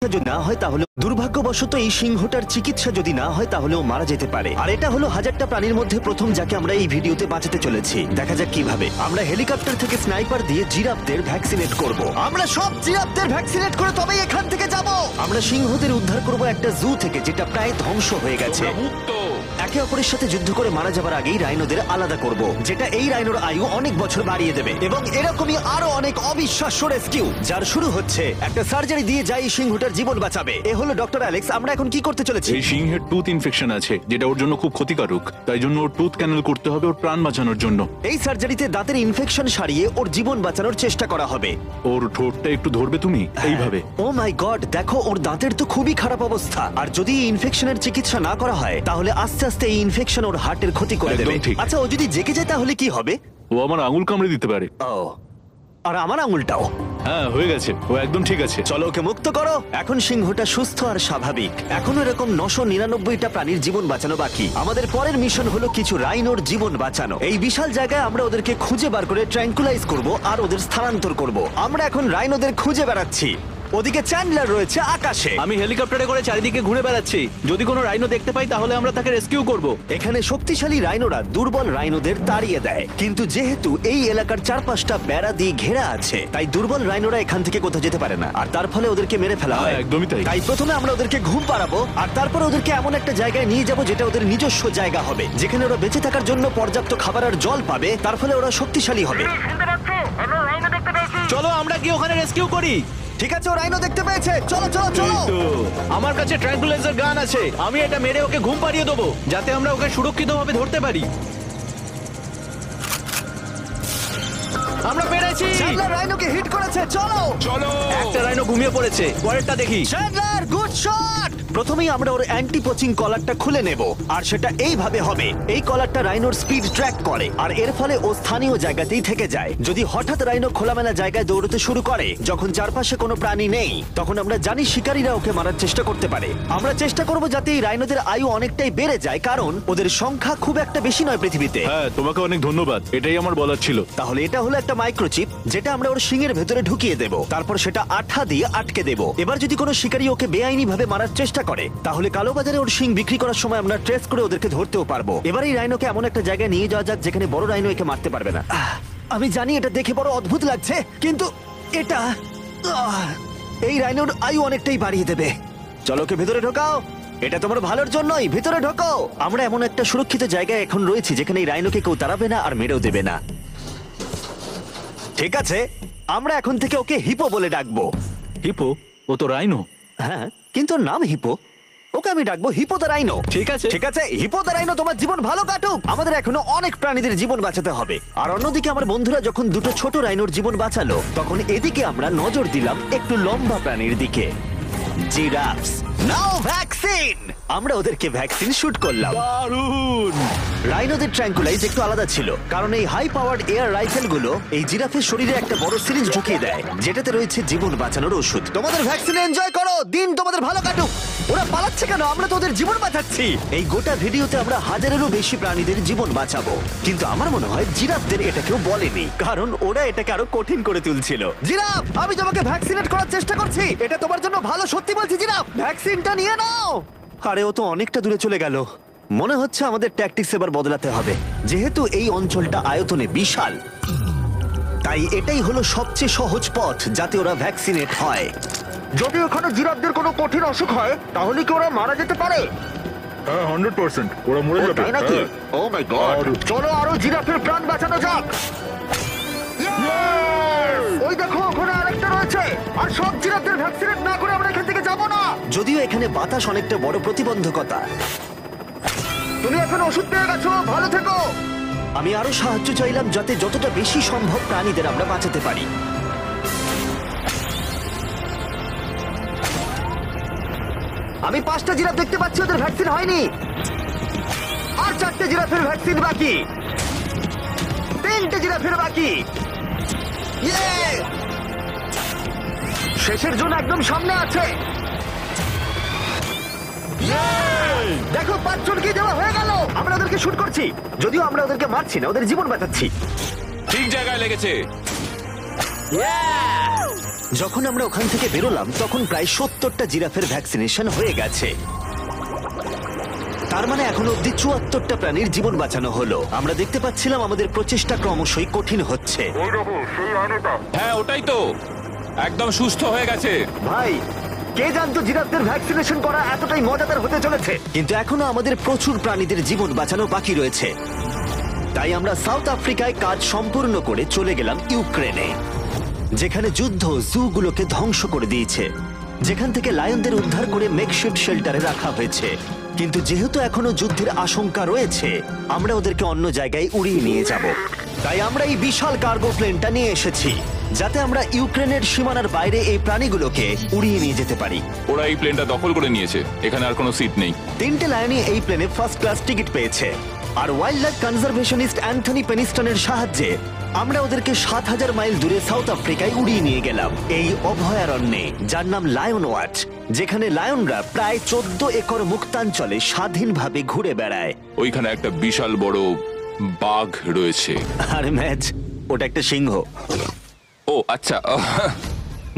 যদি না হয় তাহলে দুর্ভাগ্যবশত এই সিংহটার চিকিৎসা যদি না হয় তাহলেও মারা যেতে পারে। আর এটা হলো 1000টা প্রাণীর মধ্যে প্রথম যাকে আমরা এই ভিডিওতে বাঁচাতে চলেছি। দেখা যাক কিভাবে। আমরা হেলিকপ্টার থেকে স্নাইপার দিয়ে জিরাফদের ভ্যাকসিনেট করব। আমরা সব জিরাফদের ভ্যাকসিনেট করে তবেই এখান থেকে যাব। আমরা সিংহদের উদ্ধার করব একটা জু থেকে যেটা প্রায় ধ্বংস হয়ে গেছে। একে অপরের সাথে যুদ্ধ করে মারা যাবার আগেই রাইনোদের আলাদা করব, যেটা এই রাইনোর আয়ু অনেক বছর বাড়িয়ে দেবে। এবং এরকমই আরো অনেক অবিশ্বাস্য রেস্কিউ যার শুরু হচ্ছে একটা সার্জারি দিয়ে যাই সিংহটার জীবন বাঁচাবে। এ হলো ডক্টর অ্যালেক্স। আমরা এখন কি করতে চলেছি? এই সিংহের টুথ ইনফেকশন আছে যেটা ওর জন্য খুব ক্ষতিকারক, তাই জন্য ওর টুথ ক্যানেল করতে হবে ওর প্রাণ বাঁচানোর জন্য। এই সার্জারিতে দাঁতের ইনফেকশন সারিয়ে ওর জীবন বাঁচানোর চেষ্টা করা হবে। ওর ঠোঁটটা একটু ধরবে তুমি এইভাবে। ও মাই গড, দেখো ওর দাঁতের তো খুবই খারাপ অবস্থা। আর যদি এই ইনফেকশনের চিকিৎসা না করা হয় তাহলে আস্তে আস্তে এই ইনফেকশন ওর হার্টের ক্ষতি করে দেবে। একদম ঠিক। আচ্ছা, ও যদি জেগে যায় তাহলে কি হবে? ও আমার আঙুল কামড়ে দিতে পারে। ও, আর আমার আঙুলটাও। হ্যাঁ, হয়ে গেছে, ও একদম ঠিক আছে। চলো ওকে মুক্ত করো। এখন সিংহটা সুস্থ আর স্বাভাবিক। এখনো এরকম 999টা প্রাণীর জীবন বাঁচানো বাকি। আমাদের পরের মিশন হলো কিছু রাইনোর জীবন বাঁচানো। এই বিশাল জায়গায় আমরা ওদেরকে খুঁজে বার করে ট্র্যাঙ্কুলাইজ করব আর ওদের স্থানান্তর করব। আমরা এখন রাইনোদের খুঁজে বেড়াচ্ছি। ওদিকে চ্যান্ডলার রয়েছে আকাশে। আমি হেলিকপ্টারে করে চারিদিকে ঘুরে বেড়াচ্ছি। যদি কোনো রাইনো দেখতে পাই তাহলে আমরা তাকে রেস্কিউ করব। এখানে শক্তিশালী রাইনোরা দুর্বল রাইনোদের তাড়িয়ে দেয়, কিন্তু যেহেতু এই এলাকার চারপাশটা বেড়া দিয়ে ঘেরা আছে তাই দুর্বল রাইনোরা এখান থেকে কোথাও যেতে পারে না, আর তার ফলে ওদেরকে মেরে ফেলা হয়। হ্যাঁ, একদমই তাই। তাই প্রথমে আমরা ওদেরকে ঘুম পাড়াবো আর তারপর ওদেরকে এমন একটা জায়গায় নিয়ে যাব যেটা ওদের নিজস্ব জায়গা হবে, যেখানে ওরা বেঁচে থাকার জন্য পর্যাপ্ত খাবার আর জল পাবে। তার ফলে ওরা শক্তিশালী হবে। চলো আমরা কি ওখানে রেস্কিউ করি? ঠিক আছে, ও রাইনো দেখতে পেয়েছে। চলো চলো চলো। তো আমার কাছে ট্র্যাঙ্কুলাইজার গান আছে, আমি এটা মেরে ওকে ঘুম পাড়িয়ে দেবো যাতে আমরা ওকে সুরক্ষিতভাবে ধরতে পারি। আমরা পেরেছি। চ্যান্ডলার রাইনোকে হিট করেছে। চলো চলো। একটা রাইনো ঘুমিয়ে পড়েছে, পরেরটা দেখি। Chandler, good shot. প্রথমেই আমরা ওর অ্যান্টি পোচিং কলারটা খুলে নেব, আর সেটা এইভাবে হবে। এই কলারটা রাইনোর স্পিড ট্র্যাক করে আর এর ফলে ও স্থানীয় জায়গাতেই থেকে যায়। যদি হঠাৎ রাইনো খোলামেলা জায়গায় দৌড়তে শুরু করে যখন চারপাশে কোনো প্রাণী নেই, তখন আমরা জানি শিকারীরা ওকে মারার চেষ্টা করতে পারে। আমরা চেষ্টা করব যাতে এই রাইনোদের আয়ু অনেকটাই বেড়ে যায়, কারণ ওদের সংখ্যা খুব একটা বেশি নয় পৃথিবীতে। হ্যাঁ, তোমাকে অনেক ধন্যবাদ, এটাই আমার বলার ছিল। তাহলে এটা হলো একটা মাইক্রোচিপ যেটা আমরা ওর শিঙের ভেতরে ঢুকিয়ে দেব, তারপর সেটা আঠা দিয়ে আটকে দেব। এবার যদি কোনো শিকারী ওকে বেআইনি ভাবে মারার চেষ্টা করে তাহলে কালোবাজারে ওর শিং বিক্রি করার সময় আমরা ট্রেস করে ওদেরকে ধরতেও পারবো। এবার এই রাইনোকে এমন একটা জায়গায় নিয়ে যাওয়া যাক যেখানে বড় রাইনো একে মারতে পারবে না। আমি জানি এটা দেখে বড় অদ্ভুত লাগছে, কিন্তু এটা এই রাইনোর আয়ু অনেকটাই বাড়িয়ে দেবে। চলো ওকে ভেতরে ঢোকাও, এটা তোমার ভালোর জন্যই। ভিতরে ঢোকো। আমরা এমন একটা সুরক্ষিত জায়গায় এখন রয়েছি যেখানে এই রাইনোকে কেউ তাড়াবে না আর মেরেও দেবে না। ঠিক আছে, আমরা এখন থেকে ওকে হিপো বলে ডাকবো। হিপো? ও তো রাইনো। হ্যাঁ, কিন্তু ওর নাম হিপো। ওকে আমি ডাকবো হিপো দ্য রাইনো। ঠিক আছে। ঠিক আছে, হিপো দ্য রাইনো, তোমার জীবন ভালো কাটুক। আমাদের এখনো অনেক প্রাণীদের জীবন বাঁচাতে হবে। আর অন্যদিকে আমার বন্ধুরা যখন দুটো ছোট রাইনোর জীবন বাঁচালো, তখন এদিকে আমরা নজর দিলাম একটু লম্বা প্রাণীর দিকে, জিরাফস। নাও ভ্যাকসিন। আমরা ওদেরকে ভ্যাকসিন শুট করলাম। দারুণ। রাইনোদের ট্র্যাঙ্কুলাইজ একটু আলাদা ছিল, কারণ এই হাই পাওয়ার্ড এয়ার রাইফেল গুলো এই জিরাফের শরীরে একটা বড় সিরিঞ্জ ঢুকিয়ে দেয় যেটাতে রয়েছে জীবন বাঁচানোর ওষুধ। তোমাদের ভ্যাকসিন এনজয় করো, দিন তোমাদের ভালো কাটুক। ওরা পালাচ্ছে কেন? আমরা তো ওদের জীবন বাঁচাচ্ছি। এই গোটা ভিডিওতে আমরা 1000-এরও বেশি প্রাণীদের জীবন বাঁচাবো, কিন্তু আমার মনে হয় জিরাফদের এটা কেউ বলেনি, কারণ ওরা এটাকে আরো কঠিন করে তুলছিল। জিরাফ, আমি তোমাকে ভ্যাকসিনেট করার চেষ্টা করছি, এটা তোমার জন্য ভালো। সত্যি বলছি জিরাফ, ভ্যাকসিনটা নিয়ে নাও। আরে ও তো অনেকটা দূরে চলে গেল। মনে হচ্ছে আমাদের ট্যাকটিক্স এবার বদলাতে হবে। যেহেতু এই অঞ্চলটা আয়তনে বিশাল, তাই এটাই হলো সবচেয়ে সহজ পথ যাতে ওরা ভ্যাকসিনেট হয়। যদি ওখানে জিরাফদের কোনো কঠিন অসুখ হয় তাহলে কি ওরা মারা যেতে পারে? হ্যাঁ, 100% ওরা মরে যাবে। তাই নাকি? ও মাই গড, চলো আরো জিরাফের প্রাণ বাঁচানো যাক। ওই দেখো, ওখানে আরেকটা রয়েছে। আর সব জিরাফদের ভ্যাকসিনেট না করে আমরা এখান থেকে যাব না। যদিও এখানে বাতাস অনেকটা বড় প্রতিবন্ধকতা। তুমি এখন ওষুধ পেয়ে গেছো, ভালো থেকো। আমি আরো সাহায্য চাইলাম যাতে যতটা বেশি সম্ভব প্রাণীদের আমরা বাঁচাতে পারি। আমি 5টা জিরাফ দেখতে পাচ্ছি, ওদের ভ্যাকসিন হয়নি। আর 4টে জিরাফের ভ্যাকসিন বাকি। 3টে জিরাফের বাকি। শেষের জন্য একদম সামনে আছে। দেখো, 5 জনকে দেওয়া হয়ে গেল। আমরা ওদেরকে শুট করছি, যদিও আমরা ওদেরকে মারছি না, ওদের জীবন বাঁচাচ্ছি। ঠিক জায়গায় লেগেছে। যখন আমরা ওখান থেকে বেরোলাম তখন প্রায় 70টা জিরাফের ভ্যাকসিনেশন হয়ে গেছে। তার মানে এখন অব্দি 74টা প্রাণীর জীবন বাঁচানো হলো। আমরা দেখতে পাচ্ছিলাম আমাদের প্রচেষ্টা ক্রমশই কঠিন হচ্ছে। হ্যাঁ ওটাই তো, একদম সুস্থ হয়ে গেছে। ভাই, কে জানতো জিরাফদের ভ্যাকসিনেশন করা এতটাই মজাদার হতে চলেছে। কিন্তু এখনো আমাদের প্রচুর প্রাণীদের জীবন বাঁচানো বাকি রয়েছে। তাই আমরা সাউথ আফ্রিকায় কাজ সম্পূর্ণ করে চলে গেলাম ইউক্রেনে, যেখানে যুদ্ধ জুগুলোকে ধ্বংস করে দিয়েছে, যেখান থেকে লায়নদের উদ্ধার করে মেকশিফট শেল্টারে রাখা হয়েছে। কিন্তু যেহেতু এখনো যুদ্ধের আশঙ্কা রয়েছে, আমরা ওদেরকে অন্য জায়গায় উড়িয়ে নিয়ে যাব। তাই আমরা এই বিশাল কার্গো প্লেনটা নিয়ে এসেছি, যাতে আমরা ইউক্রেনের সীমানার বাইরে এই প্রাণীগুলোকে উড়িয়ে নিয়ে যেতে পারি। ওরা এই প্লেনটা দখল করে নিয়েছে, এখানে আর কোনো সিট নেই। 3টে লায়নই এই প্লেনে ফার্স্ট ক্লাস টিকিট পেয়েছে। আর ওয়াইল্ড লাইফ কনজারভেশনিস্ট অ্যান্থনি পেনিস্টনের সাহায্যে আমরা ওদেরকে 7000 মাইল দূরে সাউথ আফ্রিকায় উড়িয়ে নিয়ে গেলাম, এই অভয়ারণ্যে যার নাম লায়ন ওয়াচ, যেখানে লায়নরা প্রায় 14 একর মুক্তাঞ্চলে স্বাধীনভাবে ঘুরে বেড়ায়। ওইখানে একটা বিশাল বড় বাঘ রয়েছে। আর ম্যাচ, ওটা একটা সিংহ। ও আচ্ছা।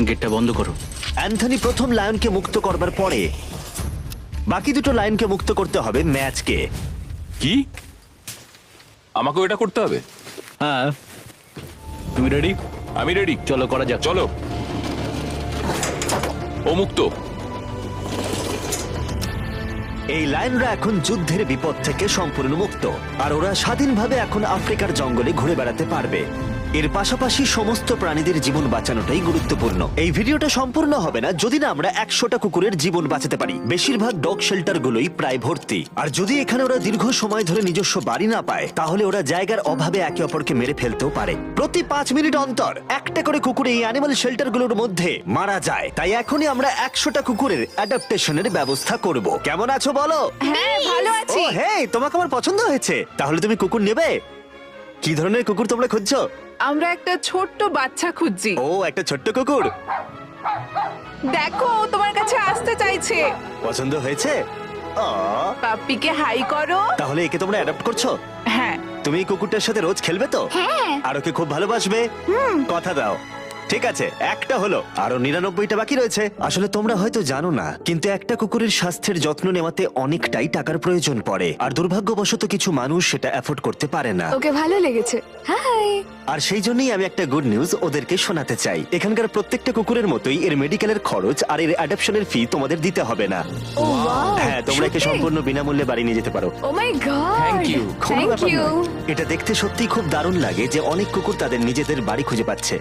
গেটটা বন্ধ করো। অ্যান্থনি প্রথম লায়নকে মুক্ত করবার পরে বাকি দুটো লায়নকে মুক্ত করতে হবে ম্যাচকে। কি, আমাকেও এটা করতে হবে? হ্যাঁ, তুমি রেডি? আমি রেডি। চলো করা যাক। চলো। ও মুক্ত। এই লায়নরা এখন যুদ্ধের বিপদ থেকে সম্পূর্ণ মুক্ত, আর ওরা স্বাধীনভাবে এখন আফ্রিকার জঙ্গলে ঘুরে বেড়াতে পারবে। এর পাশাপাশি সমস্ত প্রাণীদের জীবন বাঁচানোটাই গুরুত্বপূর্ণ। এই ভিডিওটা সম্পূর্ণ হবে না যদি না আমরা 100টা কুকুরের জীবন বাঁচাতে পারি। বেশিরভাগ ডগ শেল্টার গুলোই প্রায় ভর্তি, আর যদি এখানে ওরা দীর্ঘ সময় ধরে নিজস্ব বাড়ি না পায়, তাহলে ওরা জায়গার অভাবে একে অপরকে মেরে ফেলতেও পারে। প্রতি 5 মিনিট অন্তর একটা করে কুকুর এই অ্যানিমাল শেল্টার গুলোর মধ্যে মারা যায়। তাই এখনই আমরা 100টা কুকুরের অ্যাডাপ্টেশনের ব্যবস্থা করব। কেমন আছো বলো? হ্যাঁ ভালো ও আছি। হেই, তোমাকে আমার পছন্দ হয়েছে। তাহলে তুমি কুকুর নেবে? কি ধরনের কুকুর তোমরা খুঁজছো? আমরা একটা ছোট্ট বাচ্চা খুঁজছি। ও, একটা ছোট্ট কুকুর। দেখো ও তোমার কাছে আসতে চাইছে। পছন্দ হয়েছে? আ, পাপ্পিকে হাই করো। তাহলে একে তোমরা অ্যাডাপ্ট করছো? হ্যাঁ। তুমি এই কুকুরটার সাথে রোজ খেলবে তো? হ্যাঁ। আর ওকে খুব ভালোবাসবে? কথা দাও। ঠিক আছে, একটা হলো, আরো 99টা বাকি রয়েছে। আসলে তোমরা হয়তো জানো না, কিন্তু একটা কুকুরের স্বাস্থ্যের যত্ন নেওয়াতে অনেকটাই টাকার প্রয়োজন পড়ে, আর দুর্ভাগ্যবশত কিছু মানুষ সেটা অ্যাফোর্ড করতে পারে না। ওকে ভালো লেগেছে। হাই। আর সেই জন্যই আমি একটা গুড নিউজ ওদেরকে শোনাতে চাই। এখানকার প্রত্যেকটা কুকুরের মতোই এর মেডিকেলের খরচ আর এর অ্যাডপশনের ফি তোমাদের দিতে হবে না। ও ওয়াও। হ্যাঁ, তোমরা একে সম্পূর্ণ বিনামূল্যে বাড়ি নিয়ে যেতে পারো। ও মাই গড। Thank you. কোনো থ্যাংক ব্যাপার ইউ। নয়। এটা দেখতে সত্যিই খুব দারুণ লাগে যে অনেক কুকুর তাদের নিজেদের বাড়ি খুঁজে পাচ্ছে।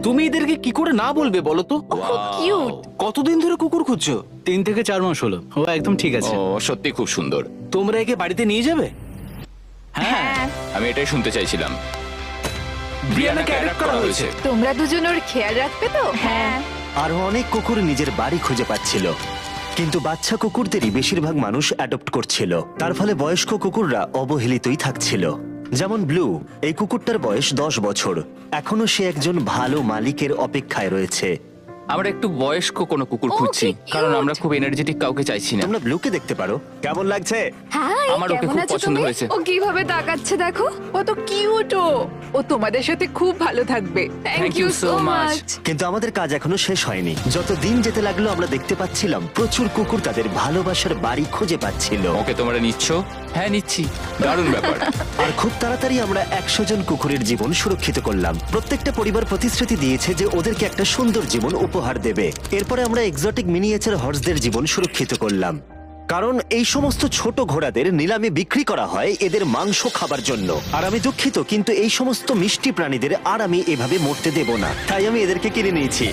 তুমি এদেরকে কি করে না বলবে বলো তো? খুব কিউট। কতদিন ধরে কুকুর খুঁজছো? 3 থেকে 4 মাস হলো। ও একদম ঠিক আছে। ও সত্যি খুব সুন্দর। তোমরা একে বাড়িতে নিয়ে যাবে? হ্যাঁ। আমি এটাই শুনতে চাইছিলাম। ব্রিয়ানাকে adopt করা হয়েছে। তোমরা দুজন ওর খেয়াল রাখবে তো? হ্যাঁ। আরো অনেক কুকুর নিজের বাড়ি খুঁজে পাচ্ছিল, কিন্তু বাচ্চা কুকুরদেরই বেশিরভাগ মানুষ অ্যাডপ্ট করছিল। তার ফলে বয়স্ক কুকুররা অবহেলিতই থাকছিল। যেমন ব্লু, এই কুকুরটার বয়স 10 বছর। এখনো সে একজন ভালো মালিকের অপেক্ষায় রয়েছে। আমরা একটু বয়স্ক কোনো কুকুর ও, খুঁজছি, কি cute! কারণ আমরা খুব এনার্জেটিক কাউকে চাইছি না। তোমরা ব্লুকে দেখতে পারো। কেমন লাগছে? হাই, আমার ওকে কেমন খুব আছো পছন্দ তুমি? হয়েছে। ও কিভাবে তাকাচ্ছে দেখো। ও তো কিউট। ও তোমাদের সাথে খুব ভালো থাকবে। Thank you so much. কিন্তু আমাদের কাজ এখনো শেষ হয়নি। যত দিন যেতে লাগলো আমরা দেখতে পাচ্ছিলাম প্রচুর কুকুর তাদের ভালোবাসার বাড়ি খুঁজে পাচ্ছিল। ওকে তোমরা নিচ্ছ? হ্যাঁ নিচ্ছি। দারুণ ব্যাপার। আর খুব তাড়াতাড়ি আমরা 100 জন কুকুরের জীবন সুরক্ষিত করলাম। প্রত্যেকটা পরিবার প্রতিশ্রুতি দিয়েছে যে ওদেরকে একটা সুন্দর জীবন উপহার দেবে। এরপরে আমরা এক্সোটিক মিনিয়েচার হর্সদের জীবন সুরক্ষিত করলাম, কারণ এই সমস্ত ছোট ঘোড়াদের নিলামে বিক্রি করা হয় এদের মাংস খাবার জন্য। আর আমি দুঃখিত, কিন্তু এই সমস্ত মিষ্টি প্রাণীদের আর আমি এভাবে মরতে দেব না, তাই আমি এদেরকে কিনে নিয়েছি।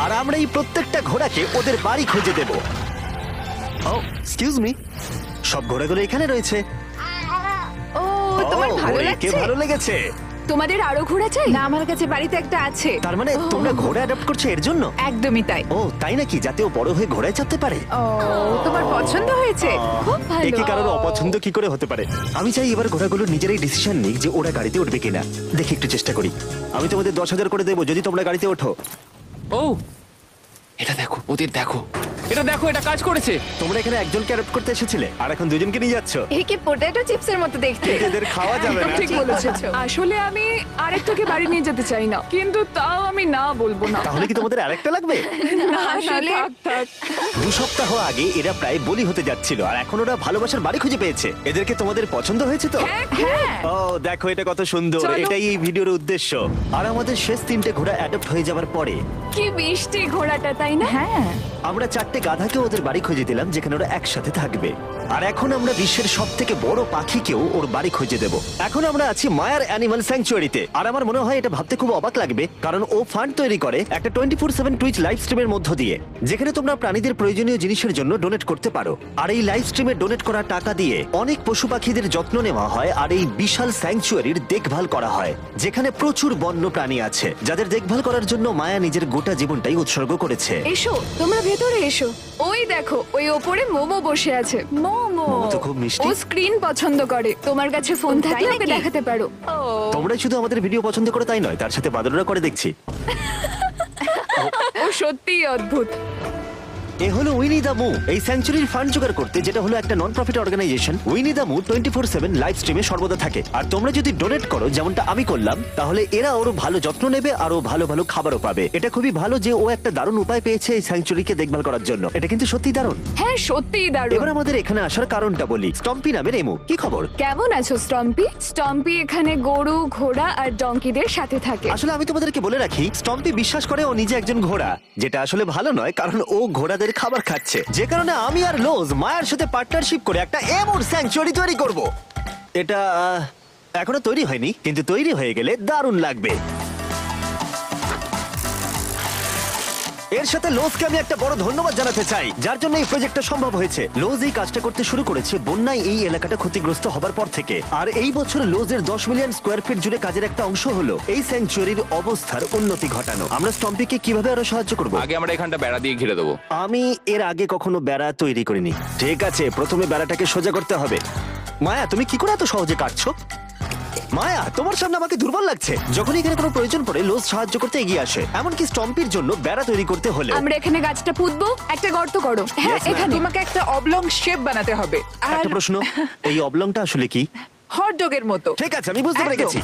আর আমরা এই প্রত্যেকটা ঘোড়াকে ওদের বাড়ি খুঁজে দেব। ও এক্সকিউজ মি, সব ঘোড়াগুলো এখানে রয়েছে। ও তোমার ও, ভালো একে লাগছে? ভালো লেগেছে। তোমাদের আরো ঘোড়া চাই? না, আমার কাছে বাড়িতে একটা আছে। তার মানে তোমরা ঘোড়া অ্যাডাপ্ট করছো এর জন্য? একদমই তাই। ও তাই নাকি? যাতে ও বড় হয়ে ঘোড়ায় চাপতে পারে। ও তোমার পছন্দ হয়েছে? খুব ভালো। একে কারোর অপছন্দ কি করে হতে পারে? আমি চাই এবার ঘোড়াগুলো নিজেরাই ডিসিশন নিক যে ওরা গাড়িতে উঠবে কিনা। দেখি একটু চেষ্টা করি। আমি তোমাদের 10,000 করে দেবো যদি তোমরা গাড়িতে ওঠো। ও এটা দেখো, ওদের দেখো। এটা দেখো, এটা কাজ করেছে। তোমরা এখানে একজনকে অ্যাডপ্ট করতে এসেছিলে আর এখন দুজনকে নিয়ে যাচ্ছ। একে পটেটো চিপসের মতো দেখতে। এদের খাওয়া যাবে না। ঠিক বলেছো। আসলে আমি আরেকটাকে বাড়ি নিয়ে যেতে চাই না, কিন্তু তাও আমি না বলবো না। তাহলে কি তোমাদের আরেকটা লাগবে? না, আসলে থাক, থাক। 2 সপ্তাহ আগে এরা প্রায় বলি হতে যাচ্ছিল আর এখন ওরা ভালোবাসার বাড়ি খুঁজে পেয়েছে। এদেরকে তোমাদের পছন্দ হয়েছে তো? হ্যাঁ। ও দেখো এটা কত সুন্দর। চলো। এটাই এই ভিডিওর উদ্দেশ্য। আর আমাদের শেষ 3টে ঘোড়া অ্যাডপ্ট হয়ে যাওয়ার পরে কি মিষ্টি ঘোড়াটা, তাই না? হ্যাঁ। আমরা 4টে গাধাকে ওদের বাড়ি খুঁজে দিলাম যেখানে ওরা একসাথে থাকবে। আর এখন আমরা বিশ্বের সবথেকে বড় পাখিকেও ওর বাড়ি খুঁজে দেব। এখন আমরা আছি মায়ার অ্যানিমাল স্যাংচুয়ারিতে। আর আমার মনে হয় এটা ভাবতে খুব অবাক লাগবে, কারণ ও ফান্ড তৈরি করে একটা 24/7 টুইচ লাইভ স্ট্রিমের মধ্য দিয়ে, যেখানে তোমরা প্রাণীদের প্রয়োজনীয় জিনিসের জন্য ডোনেট করতে পারো। আর এই লাইভ স্ট্রিমে ডোনেট করা টাকা দিয়ে অনেক পশু পাখিদের যত্ন নেওয়া হয় আর এই বিশাল স্যাংচুয়ারির দেখভাল করা হয়, যেখানে প্রচুর বন্য প্রাণী আছে যাদের দেখভাল করার জন্য মায়া নিজের গোটা জীবনটাই উৎসর্গ করেছে। এসো, তোমরা ভেতরে এসো। ওই দেখো, ওই ওপরে মোমো বসে আছে। মোমো মোমো তো খুব মিষ্টি। ও স্ক্রিন পছন্দ করে। তোমার কাছে ফোন থাকলে ওকে দেখাতে পারো। তোমরা শুধু আমাদের ভিডিও পছন্দ করে তাই নয়, তার সাথে বাদররা করে দেখছি। ও সত্যিই অদ্ভুত। এ হলো উইনি দা মু, এই স্যাংচুরির ফান্ড জোগাড় করতে, যেটা হলো একটা নন প্রফিট অর্গানাইজেশন। উইনি দা মু 24/7 লাইভ স্ট্রিমে সর্বদা থাকে। আর তোমরা যদি ডোনেট করো, যেমনটা আমি করলাম, তাহলে এরা ওর ভালো যত্ন নেবে আর ও ভালো ভালো খাবারও পাবে। এটা খুবই ভালো যে ও একটা দারুণ উপায় পেয়েছে এই স্যাংচুরিকে দেখভাল করার জন্য। এটা কিন্তু সত্যি দারুণ। হ্যাঁ, সত্যিই দারুণ। এবার আমাদের এখানে আসার কারণটা বলি। স্টম্পি নামের এমু, কি খবর? কেমন আছো স্টম্পি? স্টম্পি এখানে গরু, ঘোড়া আর ডঙ্কিদের সাথে থাকে। আসলে আমি তোমাদেরকে বলে রাখি, স্টম্পি বিশ্বাস করে ও নিজে একজন ঘোড়া, যেটা আসলে ভালো নয়, কারণ ও ঘোড়াদের খাবার খাচ্ছে। যে কারণে আমি আর লোজ মায়ের সাথে পার্টনারশিপ করে একটা এমন স্যাংচুয়ারি তৈরি করব। এটা এখনো তৈরি হয়নি, কিন্তু তৈরি হয়ে গেলে দারুণ লাগবে। এর সাথে লোজকে আমি একটা বড় ধন্যবাদ জানাতে চাই, যার জন্য এই প্রজেক্টটা সম্ভব হয়েছে। লোজ এই কাজটা করতে শুরু করেছে বন্যায় এই এলাকাটা ক্ষতিগ্রস্ত হবার পর থেকে। আর এই বছর লোজের 10 মিলিয়ন স্কোয়ার ফিট জুড়ে কাজের একটা অংশ হলো এই স্যাংচুয়ারির অবস্থার উন্নতি ঘটানো। আমরা স্টম্পিকে কিভাবে আরো সাহায্য করব? আগে আমরা এখানটা বেড়া দিয়ে ঘিরে দেবো। আমি এর আগে কখনো বেড়া তৈরি করিনি। ঠিক আছে, প্রথমে বেড়াটাকে সোজা করতে হবে। মায়া, তুমি কি করে এত সহজে কাটছো? মায়া, তোমার সামনে আমাকে দুর্বল লাগছে। যখন এখানে কোনো প্রয়োজন পড়ে, লোজ সাহায্য করতে এগিয়ে আসে। এমনকি স্টম্পির জন্য বেড়া তৈরি করতে হলে। আমরা এখানে গাছটা পুঁতবো, একটা গর্ত করো। হ্যাঁ, Yes, ma'am. এখানে। তোমাকে একটা অবলং শেপ বানাতে হবে। আর একটা প্রশ্ন, এই অবলংটা আসলে কি? হটডগের মতো। ঠিক আছে, আমি বুঝতে পেরে একদম। গেছি।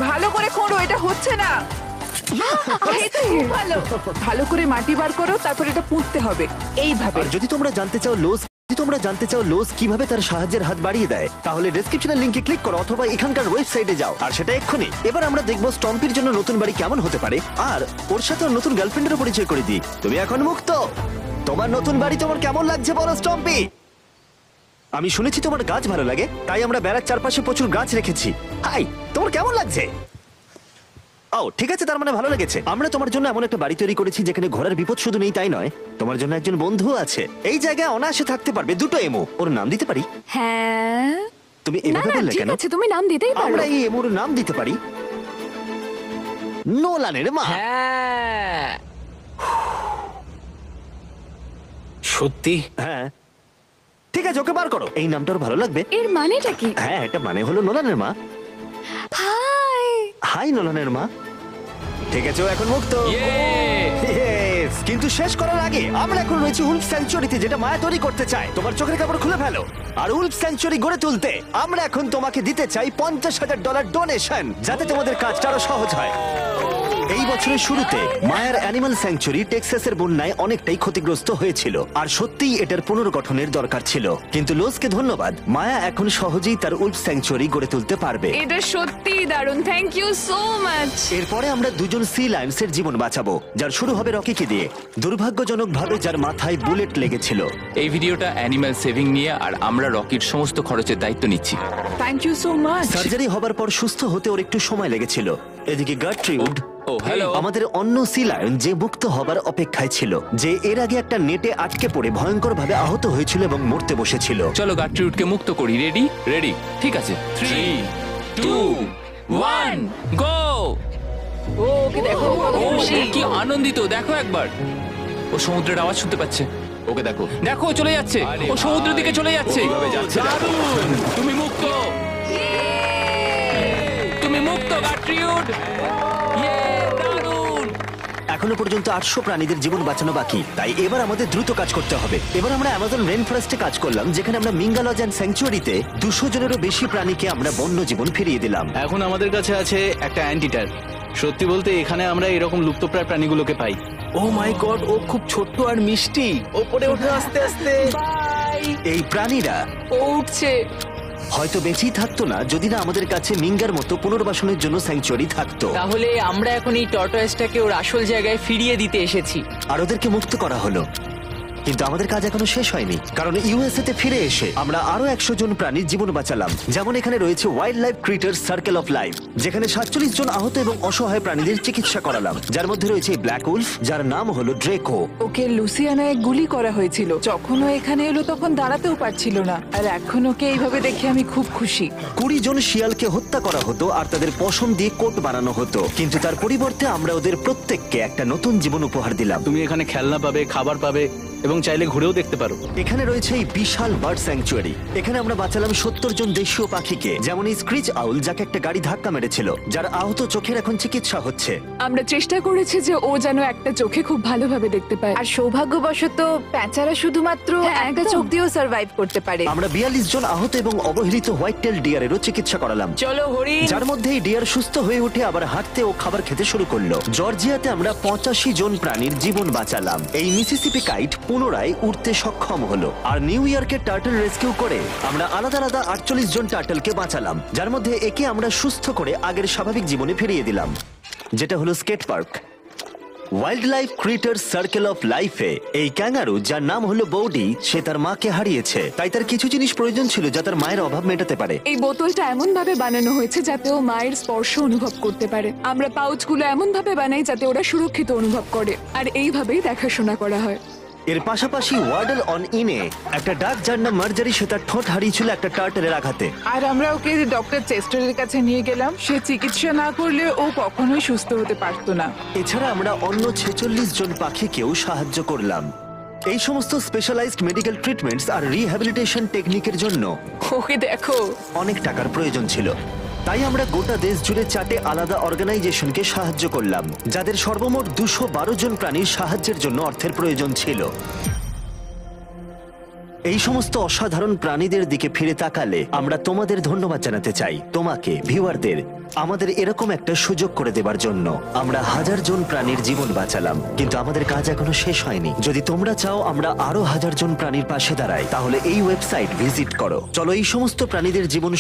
ভালো করে খোঁড়ো, এটা হচ্ছে না। এই তো খুব ভালো। ভালো করে মাটি বার করো, তারপর এটা পুঁততে হবে এইভাবে। আর যদি তোমরা জানতে চাও লোজ কিভাবে তার সাহায্যের হাত বাড়িয়ে দেয়, তাহলে ডেসক্রিপশনের লিংকে ক্লিক করো অথবা এখানকার ওয়েবসাইটে যাও, আর সেটা এক্ষুনি। এবার আমরা দেখবো স্টম্পির জন্য নতুন বাড়ি কেমন হতে পারে, আর ওর সাথে ওর নতুন গার্লফ্রেন্ডেরও পরিচয় করে দিই। তুমি এখন মুক্ত। তোমার নতুন বাড়ি তোমার কেমন লাগছে বলো স্টম্পি? আমি শুনেছি তোমার গাছ ভালো লাগে, তাই আমরা বেড়ার চারপাশে প্রচুর গাছ রেখেছি। হাই, তোমার কেমন লাগছে? ও ঠিক আছে, তার মানে ভালো লেগেছে। আমরা তোমার জন্য এমন একটা বাড়ি তৈরি করেছি যেখানে ঘোড়ার বিপদ শুধু নেই তাই নয়, তোমার জন্য একজন বন্ধু আছে। এই জায়গায় অনায়াসে থাকতে পারবে 2টো এমো। ওর নাম দিতে পারি? হ্যাঁ। তুমি না এভাবে না, বললে ঠিক কেন? আছে, তুমি নাম দিতেই পারো। আমরা এই এমোর নাম দিতে পারি নোলানের মা। হ্যাঁ, সত্যি? হ্যাঁ ঠিক আছে, ওকে বার করো। এই নামটা ওর ভালো লাগবে। এর মানেটা কি? হ্যাঁ, এটা মানে হলো নোলানের মা। হাই। হাই নোলানের মা। ঠিক আছে, ও এখন মুক্ত। Yay! Yes! কিন্তু শেষ করার আগে আমরা এখন রয়েছি উলফ স্যাংচুয়ারিতে, যেটা মায়া তৈরি করতে চায়। তোমার চোখের কাপড় খুলে ফেলো। আর উলফ স্যাংচুয়ারি গড়ে তুলতে আমরা এখন তোমাকে দিতে চাই $50,000 ডোনেশন, যাতে তোমাদের কাজটা আরো সহজ হয়। এই বছরের শুরুতে মায়ার অ্যানিমাল স্যাংচুয়ারি টেক্সাসের বন্যায় অনেকটাই ক্ষতিগ্রস্ত হয়েছিল, আর সত্যিই এটার পুনর্গঠনের দরকার ছিল। কিন্তু লোজকে ধন্যবাদ, মায়া এখন সহজেই তার উলফ স্যাংচুয়ারি গড়ে তুলতে পারবে। এটা সত্যিই দারুণ। Thank you so much. এরপরে আমরা দুজন সি লায়ন্সের জীবন বাঁচাবো, যার শুরু হবে রকিকে দিয়ে, দুর্ভাগ্যজনকভাবে যার মাথায় বুলেট লেগেছিল। এই ভিডিওটা অ্যানিম্যাল সেভিং নিয়ে, আর আমরা রকির সমস্ত খরচের দায়িত্ব নিচ্ছি। Thank you so much. Surgery হবার পর সুস্থ হতে ওর একটু সময় লেগেছিল। এদিকে গার্ট্রিউড, ও হ্যালো। আমাদের অন্য সি লায়ন, যে মুক্ত হবার অপেক্ষায় ছিল, যে এর আগে একটা নেটে আটকে পড়ে ভয়ঙ্করভাবে আহত হয়েছিল এবং মরতে বসেছিল। চলো গাট্রিউডকে মুক্ত করি। রেডি? রেডি। ঠিক আছে, 3, 2, 1, গো! ও, ওকে দেখো কত ও খুশি। কি আনন্দিত, দেখো একবার। ও সমুদ্রের আওয়াজ শুনতে পাচ্ছে। ওকে দেখো। দেখো, ও চলে যাচ্ছে। ও সমুদ্রের দিকে চলে যাচ্ছে। কিভাবে যাচ্ছে দেখো। দারুণ! তুমি মুক্ত। তুমি মুক্ত গাট্রিউড। ইয়ে, দারুণ! এখনো পর্যন্ত 800 প্রাণীদের জীবন বাঁচানো বাকি, তাই এবার আমাদের দ্রুত কাজ করতে হবে। এবার আমরা অ্যামাজন রেন ফরেস্টে কাজ করলাম, যেখানে আমরা মিঙ্গালজ অ্যান্ড স্যাংচুয়ারিতে 200 জনেরও বেশি প্রাণীকে আমরা বন্য জীবন ফিরিয়ে দিলাম। এখন আমাদের কাছে আছে একটা অ্যান্টিটার। সত্যি বলতে এখানে আমরা এরকম লুপ্তপ্রায় প্রাণীগুলোকে পাই। ও মাই গড, ও খুব ছোট্ট আর মিষ্টি। ওপরে ওঠে আস্তে আস্তে। এই প্রাণীরা ও উঠছে। হয়তো বেঁচেই থাকতো না যদি না আমাদের কাছে মিঙ্গার মতো পুনর্বাসনের জন্য স্যাংচুয়ারি থাকতো। তাহলে আমরা এখন এই টর্টয়েসটাকে ওর আসল জায়গায় ফিরিয়ে দিতে এসেছি। আর ওদেরকে মুক্ত করা হলো। কিন্তু আমাদের কাজ এখনো শেষ হয়নি, কারণ ইউএসএ তে ফিরে এসে আমরা আরো 100 জন প্রাণীর জীবন বাঁচালাম। যেমন এখানে রয়েছে wild life critters circle of life, যেখানে 47 জন আহত এবং অসহায় প্রাণীদের চিকিৎসা করালাম, যার মধ্যে রয়েছে ব্ল্যাক উলফ, যার নাম হলো ড্রেকো। ওকে লুসিয়ানায় গুলি করা হয়েছিল। যখন ও এখানে এলো তখন দাঁড়াতেও পারছিল না, আর এখন ওকে এইভাবে দেখে আমি খুব খুশি। 20 জন শিয়ালকে হত্যা করা হতো আর তাদের পশম দিয়ে কোট বানানো হতো, কিন্তু তার পরিবর্তে আমরা ওদের প্রত্যেককে একটা নতুন জীবন উপহার দিলাম। তুমি এখানে খেলনা পাবে, খাবার পাবে এবং চাইলে ঘুরেও দেখতে পারো। এখানে রয়েছে এই বিশাল বার্ড স্যাংচুয়ারি। এখানে আমরা বাঁচালাম 70 জন দেশীয় পাখিকে, যেমন এই স্ক্রিচ আউল, যাকে একটা গাড়ি ধাক্কা মেরেছিল, যার আহত চোখের এখন চিকিৎসা হচ্ছে। আমরা চেষ্টা করেছি যে ও যেন একটা চোখে খুব ভালোভাবে দেখতে পায়। আর সৌভাগ্যবশত প্যাঁচারা শুধুমাত্র হ্যাঁ, একটা একদম। চোখ দিয়েও সার্ভাইভ করতে পারে। আমরা 42 জন আহত এবং অবহেলিত হোয়াইট টেল ডিয়ারেরও চিকিৎসা করালাম, চলো হরিণ। যার মধ্যে এই ডিয়ার সুস্থ হয়ে উঠে আবার হাঁটতে ও খাবার খেতে শুরু করলো। জর্জিয়াতে আমরা 85 জন প্রাণীর জীবন বাঁচালাম। এই মিসিসিপি কাইট পুনরায় উঠতে সক্ষম হলো। আর নিউ ইয়র্কের টার্টল রেস্কিউ করে আমরা আলাদা আলাদা 48 জন টার্টলকে বাঁচালাম, যার মধ্যে একে আমরা সুস্থ করে আগের স্বাভাবিক জীবনে ফিরিয়ে দিলাম, যেটা হলো skate park. Wild life critter circle of লাইফে এই ক্যাঙ্গারু, যার নাম হলো বৌডি, সে তার মাকে হারিয়েছে, তাই তার কিছু জিনিস প্রয়োজন ছিল যা তার মায়ের অভাব মেটাতে পারে। এই বোতলটা এমন ভাবে বানানো হয়েছে যাতে ও মায়ের স্পর্শ অনুভব করতে পারে। আমরা পাউচগুলো এমন ভাবে বানাই যাতে ওরা সুরক্ষিত অনুভব করে, আর এইভাবেই দেখাশোনা করা হয়। এর পাশাপাশি ওয়ার্ডল অন ইনে একটা ডাক, যার নাম মার্জারি, সে তার ঠোঁট হারিয়েছিল একটা টার্টেলের আঘাতে। আর আমরা ওকে ডক্টর চেস্টারের কাছে নিয়ে গেলাম। সে চিকিৎসা না করলে ও কখনোই সুস্থ হতে পারতো না। এছাড়া আমরা অন্য 46 জন পাখিকেও সাহায্য করলাম। এই সমস্ত স্পেশালাইজড মেডিকেল ট্রিটমেন্টস আর রিহ্যাবিলিটেশন টেকনিকের জন্য ওকে দেখো। অনেক টাকার প্রয়োজন ছিল, তাই আমরা গোটা দেশ জুড়ে 4টে আলাদা অর্গানাইজেশনকে সাহায্য করলাম, যাদের সর্বমোট 212 জন প্রাণীর সাহায্যের জন্য অর্থের প্রয়োজন ছিল। এই সমস্ত অসাধারণ প্রাণীদের দিকে ফিরে তাকালে আমরা তোমাদের ধন্যবাদ জানাতে চাই, তোমাকে ভিউয়ারদের, আমাদের এরকম একটা সুযোগ করে দেবার জন্য। আমরা 1000 জন প্রাণীর জীবন বাঁচালাম, কিন্তু আমাদের কাজ এখনো শেষ হয়নি। যদি তোমরা চাও আমরা আরো 1000 জন প্রাণীর পাশে দাঁড়াই, তাহলে এই ওয়েবসাইট ভিজিট করো। চলো এই সমস্ত প্রাণীদের জীবন